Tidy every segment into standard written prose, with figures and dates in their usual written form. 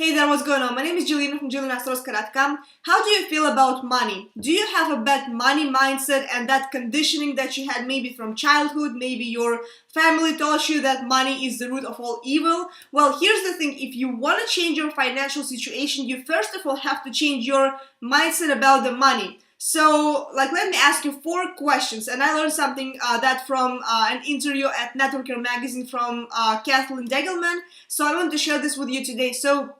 Hey there, what's going on? My name is Jelena from Ostrovska.com. How do you feel about money? Do you have a bad money mindset and that conditioning that you had maybe from childhood? Maybe your family taught you that money is the root of all evil? Well, here's the thing. If you want to change your financial situation, you first of all have to change your mindset about the money. So, let me ask you 4 questions. And I learned something that from an interview at Networker magazine from Kathleen Degelman. So I want to share this with you today. So,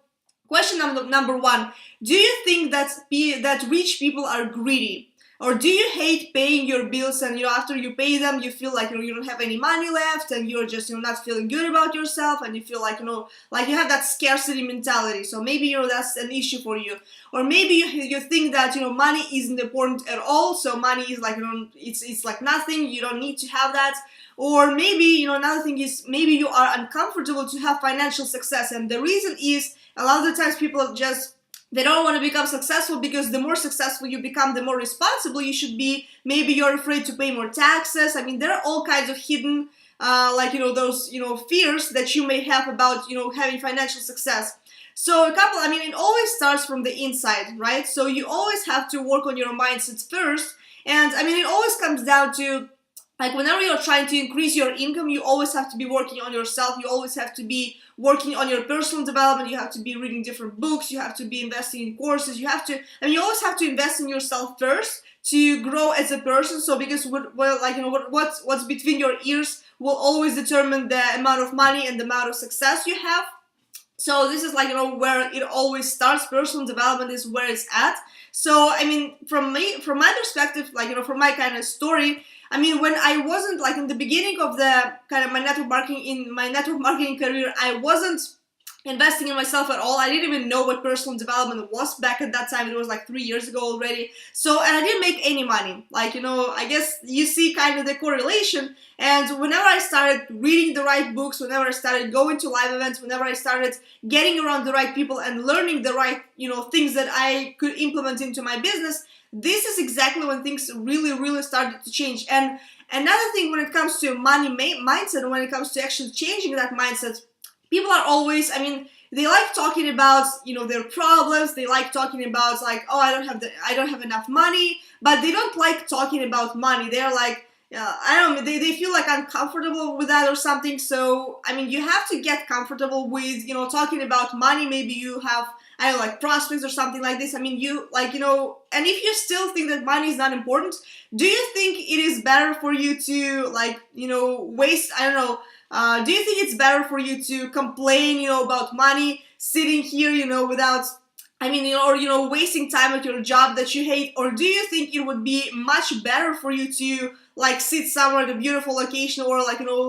question number 1, do you think that rich people are greedy? Or do you hate paying your bills and after you pay them you feel like you don't have any money left and you're just not feeling good about yourself and you feel like like you have that scarcity mentality. So maybe that's an issue for you. Or maybe you think that money isn't important at all, so money is like it's like nothing, you don't need to have that. Or maybe another thing is maybe you are uncomfortable to have financial success, and the reason is a lot of the times people they don't want to become successful because the more successful you become, the more responsible you should be. Maybe you're afraid to pay more taxes. I mean, there are all kinds of hidden, those, fears that you may have about, having financial success. So it always starts from the inside, right? So you always have to work on your mindset first. And it always comes down to, whenever you're trying to increase your income, you always have to be working on yourself. You always have to be working on your personal development. You have to be reading different books. You have to be investing in courses. You always have to invest in yourself first to grow as a person. So because what's between your ears will always determine the amount of money and the amount of success you have. So this is where it always starts. Personal development is where it's at. So from my perspective, from my kind of story, when I wasn't in the beginning of the kind of my network marketing career, I wasn't investing in myself at all. I didn't even know what personal development was back at that time. It was 3 years ago already. So, and I didn't make any money. I guess you see kind of the correlation. And whenever I started reading the right books, whenever I started going to live events, whenever I started getting around the right people and learning the right, things that I could implement into my business, this is exactly when things really, really started to change. And another thing when it comes to money mindset, when it comes to actually changing that mindset, people are always, they like talking about, their problems. They like talking about oh, I don't have enough money, but they don't like talking about money. They're like, they feel uncomfortable with that or something. So, you have to get comfortable with, talking about money. Maybe you have, prospects or something like this. And if you still think that money is not important, do you think it is better for you to waste, do you think it's better for you to complain, about money, sitting here, without, or wasting time at your job that you hate? Or do you think it would be much better for you to, sit somewhere at a beautiful location or,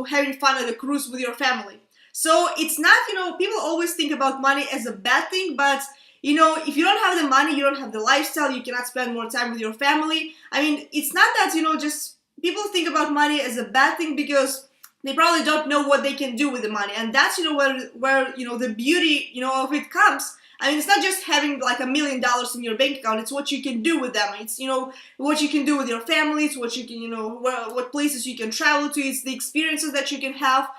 having fun at a cruise with your family? So it's not, people always think about money as a bad thing, but if you don't have the money, you don't have the lifestyle, you cannot spend more time with your family. It's not that, just people think about money as a bad thing because they probably don't know what they can do with the money. And that's, where the beauty, of it comes. It's not just having $1 million in your bank account. It's what you can do with them. It's, what you can do with your family. It's what you can, what places you can travel to. It's the experiences that you can have.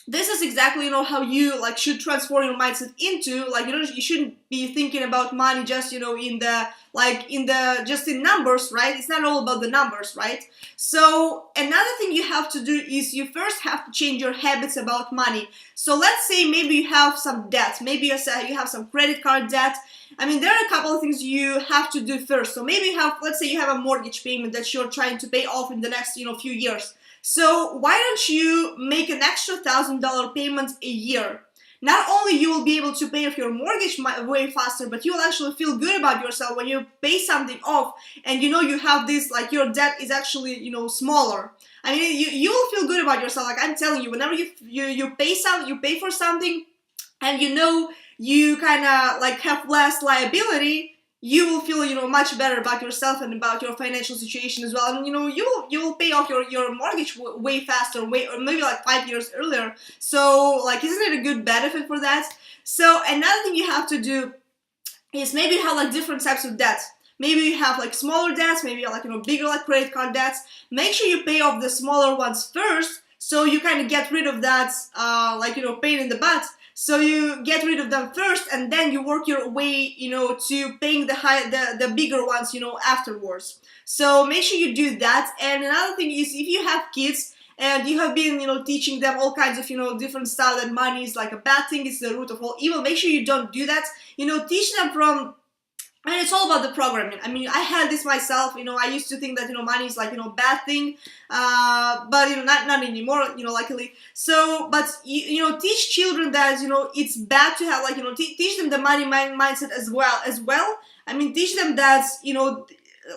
This is exactly, how you should transform your mindset into, you shouldn't be thinking about money just, just in numbers, right? It's not all about the numbers, right? So another thing you have to do is you first have to change your habits about money. So let's say maybe you have some debt. Maybe you have some credit card debt. There are a couple of things you have to do first. So maybe let's say you have a mortgage payment that you're trying to pay off in the next, few years. So why don't you make an extra $1,000 payment a year? Not only you will be able to pay off your mortgage way faster, but you will actually feel good about yourself when you pay something off and you have this, your debt is actually, smaller. You will feel good about yourself. I'm telling you, whenever you pay for something and you kind of have less liability, you will feel, much better about yourself and about your financial situation as well. And, you will pay off your mortgage way faster, or maybe 5 years earlier. So, isn't it a good benefit for that? So, another thing you have to do is maybe you have, different types of debt. Maybe you have, smaller debts, maybe, bigger, credit card debts. Make sure you pay off the smaller ones first, so you kind of get rid of that, pain in the butt. So you get rid of them first, and then you work your way, to paying the bigger ones, afterwards. So make sure you do that. And another thing is, if you have kids and you have been, teaching them all kinds of, different style, that money is like a bad thing, it's the root of all evil, make sure you don't do that. Teach them from, and it's all about the programming. I mean, I had this myself. I used to think that money is like bad thing, but not anymore. Luckily. So, but teach children that it's bad to have like teach them the money mindset as well. I mean, teach them that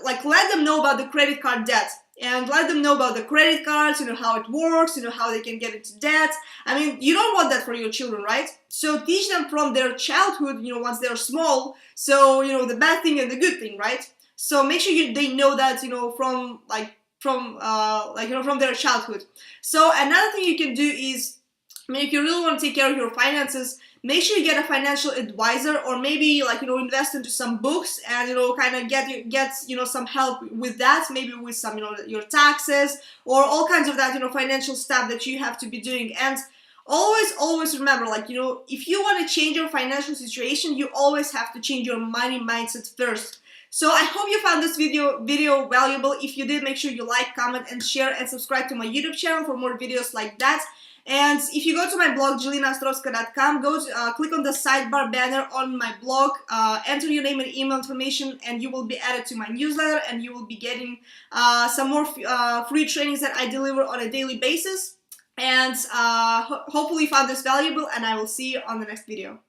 like let them know about the credit card debt. And let them know about the credit cards, how it works, how they can get into debt. I mean, you don't want that for your children, right? So teach them from their childhood, once they're small. So, the bad thing and the good thing, right? So make sure they know that, from their childhood. So another thing you can do is, I mean, if you really want to take care of your finances, make sure you get a financial advisor, or maybe invest into some books and kind of get some help with that, maybe with some your taxes or all kinds of that financial stuff that you have to be doing. And always remember, if you want to change your financial situation, you always have to change your money mindset first. So I hope you found this video valuable. If you did, make sure you like, comment, and share, and subscribe to my YouTube channel for more videos like that. And if you go to my blog, JelenaOstrovska.com, click on the sidebar banner on my blog, enter your name and email information, and you will be added to my newsletter, and you will be getting some more free trainings that I deliver on a daily basis. And hopefully you found this valuable, and I will see you on the next video.